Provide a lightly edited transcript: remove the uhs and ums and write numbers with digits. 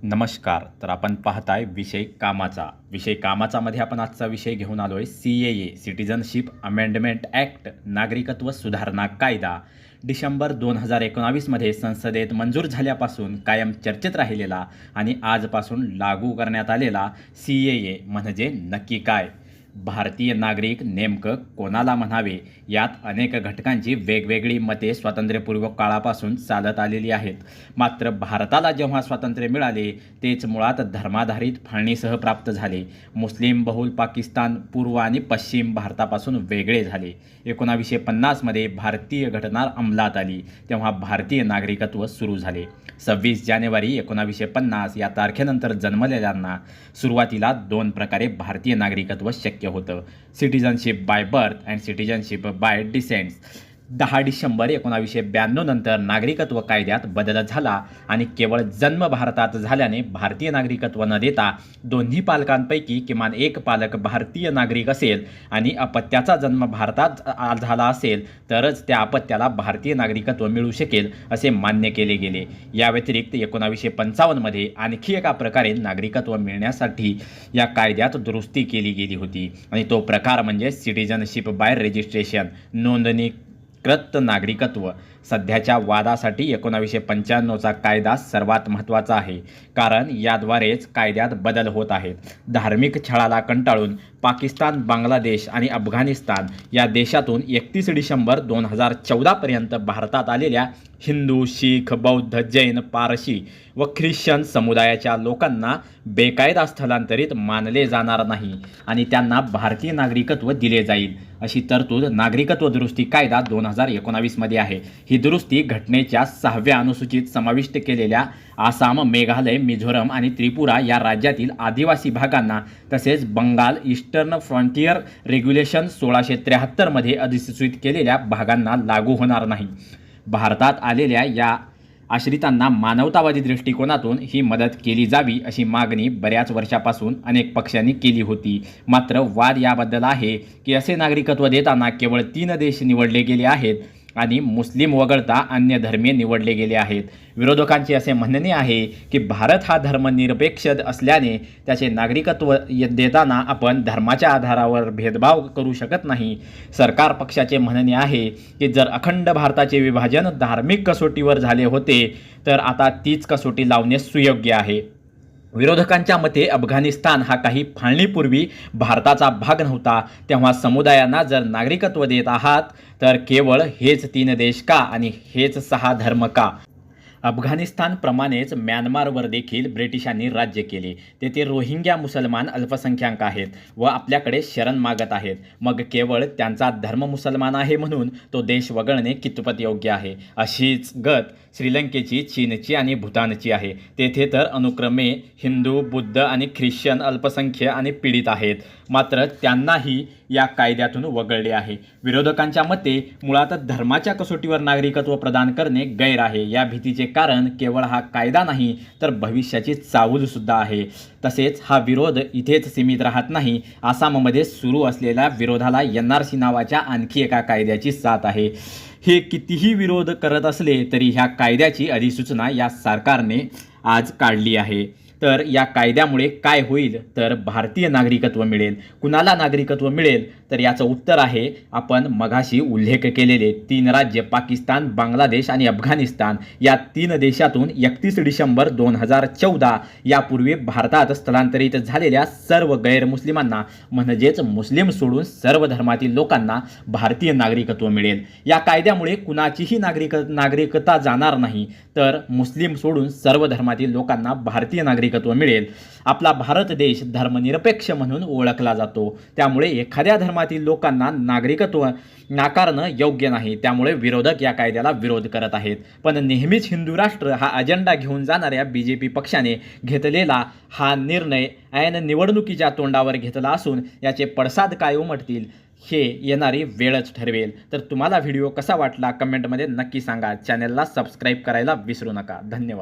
नमस्कार. तर आपण पाहताय विषय कामाचा मध्ये आपण आजचा विषय घेऊन आलोय CAA सिटिझनशिप अमेंडमेंट ॲक्ट नागरिकत्व सुधारणा कायदा डिसेंबर 2019 मध्ये संसदेत मंजूर झाल्यापासून कायम चर्चेत राहिलेला आणि आजपासून लागू करण्यात आलेला CAA म्हणजे नक्की काय? भारतीय नागरिक नेमकं कोणाला म्हणावे यात अनेक घटकांची वेगवेगळी मते स्वातंत्र्यपूर्व काळापासून चालत आलेली आहेत. मात्र भारताला जेव्हा स्वातंत्र्य मिळाले तेच मुळात धर्माधारित फाळणीसह प्राप्त झाले. मुस्लिम बहुल पाकिस्तान पूर्व आणि पश्चिम भारतापासून वेगळे झाले. 1950 मध्ये भारतीय घटना अंमलात आली तेव्हा भारतीय नागरिकत्व सुरू झाले. 26 जानेवारी 1950 या तारखेनंतर जन्मलेल्यांना सुरुवातीला 2 प्रकारे भारतीय नागरिकत्व शक्य होतं, citizenship by birth and citizenship bye decent. 10 December 1992 नंतर नागरिकत्व कायद्यात बदल झाला आणि केवळ जन्म भारतात झाल्याने भारतीय नागरिकत्व न देता दोन्ही पालकांपैकी किमान एक पालक भारतीय नागरिक असेल आणि अपत्याचा जन्म भारतात झाला असेल तरच त्या अपत्याला भारतीय नागरिकत्व मिळू शकेल असे मान्य केले गेले. या व्यतिरिक्त 1955 मध्ये आणखी एका प्रकारे नागरिकत्व मिळण्यासाठी या कायद्यात दुरुस्ती केली गेली होती आणि तो प्रकार म्हणजे सिटिझनशिप बाय रजिस्ट्रेशन, नोंदणीकृत नागरिकत्व. सध्याच्या वादासाठी 1995चा कायदा सर्वात महत्त्वाचा आहे, कारण याद्वारेच कायद्यात बदल होत आहेत. धार्मिक छळाला कंटाळून पाकिस्तान, बांगलादेश आणि अफगाणिस्तान या देशातून 31 डिसेंबर 2014 पर्यंत भारतात आलेल्या हिंदू, शीख, बौद्ध, जैन, पारशी व ख्रिश्चन समुदायाच्या लोकांना बेकायदा स्थलांतरित मानले जाणार नाही आणि त्यांना भारतीय नागरिकत्व दिले जाईल अशी तरतूद नागरिकत्व दुरुस्ती कायदा 2019 मध्ये आहे. ही दुरुस्ती घटनेच्या 6व्या अनुसूचित समाविष्ट केलेल्या आसाम, मेघालय, मिझोरम आणि त्रिपुरा या राज्यातील आदिवासी भागांना तसेच बंगाल ईस्टर्न फ्रॉन्टियर रेग्युलेशन 1673 मध्ये अधिसूचित केलेल्या भागांना लागू होणार नाही. भारतात आलेल्या या आश्रितांना मानवतावादी दृष्टिकोनातून ही मदत केली जावी अशी मागणी बऱ्याच वर्षापासून अनेक पक्षांनी केली होती. मात्र वाद याबद्दल आहे की असे नागरिकत्व देताना केवळ 3 देश निवडले गेले आहेत आणि मुस्लिम वगळता अन्य धर्मीय निवडले गेले आहेत. विरोधकांचे असे म्हणणे आहे की भारत हा धर्मनिरपेक्ष असल्याने त्याचे नागरिकत्व देताना आपण धर्माच्या आधारावर भेदभाव करू शकत नाही. सरकार पक्षाचे म्हणणे आहे की जर अखंड भारताचे विभाजन धार्मिक कसोटीवर झाले होते तर आता तीच कसोटी लावणे सुयोग्य आहे. विरोधकांच्या मते अफगाणिस्तान हा काही फाळणीपूर्वी भारताचा भाग नव्हता, तेव्हा समुदायांना जर नागरिकत्व देत आहात तर केवळ हेच 3 देश का आणि हेच 6 धर्म का? अफगाणिस्तानप्रमाणेच म्यानमारवर देखील ब्रिटिशांनी राज्य केले. तेथे रोहिंग्या मुसलमान अल्पसंख्याक आहेत व आपल्याकडे शरण मागत आहेत. मग केवळ त्यांचा धर्म मुसलमान आहे म्हणून तो देश वगळणे कितपत योग्य आहे? अशीच गत श्रीलंकेची, चीनची आणि भूतानची आहे. तेथे तर अनुक्रमे हिंदू, बुद्ध आणि ख्रिश्चन अल्पसंख्य आणि पीडित आहेत, मात्र त्यांनाही या कायद्यातून वगळले आहे. विरोधकांच्या मते मुळात धर्माच्या कसोटीवर नागरिकत्व प्रदान करणे गैर आहे. या भीतीचे कारण केवळ हा कायदा नाही तर भविष्याची चाहूलसुद्धा आहे. तसेच हा विरोध इथेच सीमित राहत नाही. आसाममध्ये सुरू असलेल्या विरोधाला NRC नावाच्या आणखी एका कायद्याची साथ आहे. हे कितीही विरोध करत असले तरी ह्या कायद्याची अधिसूचना या सरकारने आज काढली आहे. तर या कायद्यामुळे काय होईल तर भारतीय नागरिकत्व मिळेल. कुणाला नागरिकत्व मिळेल तर याचं उत्तर आहे आपण मगाशी उल्लेख केलेले 3 राज्य पाकिस्तान, बांगलादेश आणि अफगाणिस्तान या 3 देशातून 31 डिसेंबर 2014 यापूर्वी भारतात स्थलांतरित झालेल्या सर्व गैरमुस्लिमांना म्हणजेच मुस्लिम सोडून सर्व धर्मातील लोकांना भारतीय नागरिकत्व मिळेल. या कायद्यामुळे कुणाचीही नागरिकता जाणार नाही तर मुस्लिम सोडून सर्व धर्मातील लोकांना भारतीय नागरिकत्व मिळेल. आपला भारत देश धर्मनिरपेक्ष म्हणून ओळखला जातो, त्यामुळे एखाद्या धर्मातील लोकांना नागरिकत्व नाकारणं योग्य नाही. त्यामुळे विरोधक या कायद्याला विरोध करत आहेत. पण नेहमीच हिंदू राष्ट्र हा अजेंडा घेऊन जाणाऱ्या BJP पक्षाने घेतलेला हा निर्णय ऐन निवडणुकीच्या तोंडावर घेतला असून याचे पडसाद काय उमटतील हे येणारी वेळच ठरवेल. तर तुम्हाला व्हिडिओ कसा वाटला कमेंटमध्ये नक्की सांगा. चॅनलला सबस्क्राईब करायला विसरू नका. धन्यवाद.